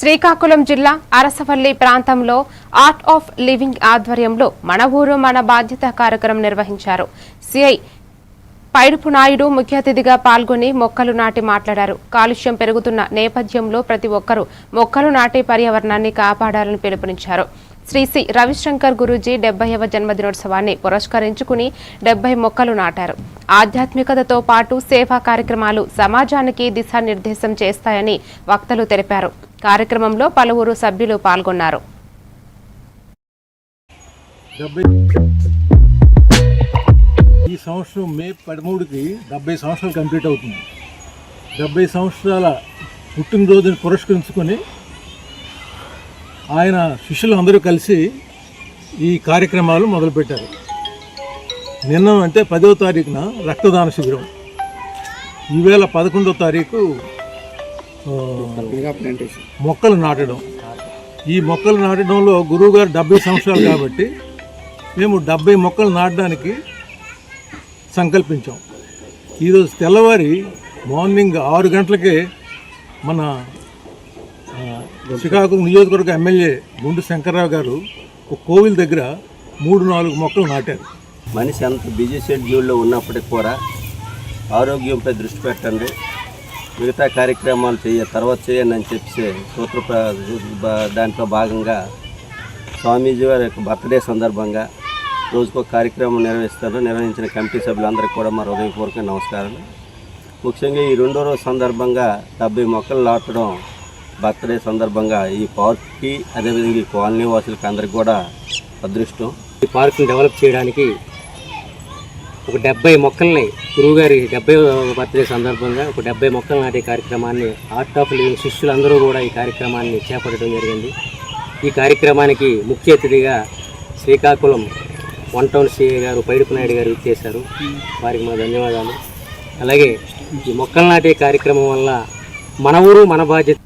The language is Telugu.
శ్రీకాకుళం జిల్లా అరసవల్లి ప్రాంతంలో ఆర్ట్ ఆఫ్ లివింగ్ ఆధ్వర్యంలో మన ఊరు మన బాధ్యత కార్యక్రమం నిర్వహించారు. సిఐ పైడుపు నాయుడు ముఖ్య అతిథిగా పాల్గొని మొక్కలు నాటి మాట్లాడారు. కాలుష్యం పెరుగుతున్న నేపథ్యంలో ప్రతి ఒక్కరూ మొక్కలు నాటి పర్యావరణాన్ని కాపాడాలని పిలుపునిచ్చారు. శ్రీ సి రవిశంకర్ గురూజీ 70వ జన్మదినోత్సవాన్ని పురస్కరించుకుని 70 మొక్కలు నాటారు. ఆధ్యాత్మికతతో పాటు సేవా కార్యక్రమాలు సమాజానికి దిశానిర్దేశం చేస్తాయని వక్తలు తెలిపారు. కార్యక్రమంలో పలువురు సభ్యులు పాల్గొన్నారు. ఈ సంవత్సరం మే 13కి 70 సంవత్సరాలు కంప్లీట్ అవుతుంది. 70 సంవత్సరాల పుట్టినరోజుని పురస్కరించుకొని ఆయన శిష్యులు అందరూ కలిసి ఈ కార్యక్రమాలు మొదలుపెట్టారు. నిన్న అంటే 10వ తారీఖున రక్తదాన శిబిరం, ఈవేళ 11వ తారీఖు మొక్కలు నాటడం. ఈ మొక్కలు నాటడంలో గురువుగారు 70 సంవత్సరాలు కాబట్టి మేము 70 మొక్కలు నాటడానికి సంకల్పించాం. ఈరోజు తెల్లవారి మార్నింగ్ 6 గంటలకే మన శ్రీకాకుళం నియోజకవర్గ ఎమ్మెల్యే గుండు శంకర్రావు గారు ఒక కోవిల్ దగ్గర 3-4 మొక్కలు నాటారు. మనిషి అంత బిజీ షెడ్యూల్లో ఉన్నప్పటికి కూడా ఆరోగ్యంపై దృష్టి పెట్టండి, మిగతా కార్యక్రమాలు తర్వాత చేయండి అని చెప్పి దాంట్లో భాగంగా స్వామీజీ వారి యొక్క బర్త్డే సందర్భంగా రోజుకో కార్యక్రమం నిర్వహించిన కమిటీ సభ్యులందరికీ కూడా మా హృదయపూర్వక నమస్కారాలు. ముఖ్యంగా ఈ 2వ రోజు సందర్భంగా 70 మొక్కలు నాటడం బర్త్డే సందర్భంగా ఈ పార్క్కి, అదేవిధంగా ఈ కాలనీ వాసులకి అందరికి కూడా అదృష్టం. ఈ పార్క్ని డెవలప్ చేయడానికి ఒక 70 మొక్కల్ని గురువుగారి 70వ బర్త్డే సందర్భంగా ఒక 70 మొక్కలు నాటే కార్యక్రమాన్ని ఆర్ట్ ఆఫ్ లివింగ్ శిష్యులందరూ కూడా ఈ కార్యక్రమాన్ని చేపట్టడం జరిగింది. ఈ కార్యక్రమానికి ముఖ్య అతిథిగా శ్రీకాకుళం 1 టౌన్ సిఐ గారు పైడుపు నాయుడు గారు ఇచ్చేశారు. వారికి మా ధన్యవాదాలు. అలాగే ఈ మొక్కలు నాటే కార్యక్రమం వల్ల మన ఊరు మన బాధ్యత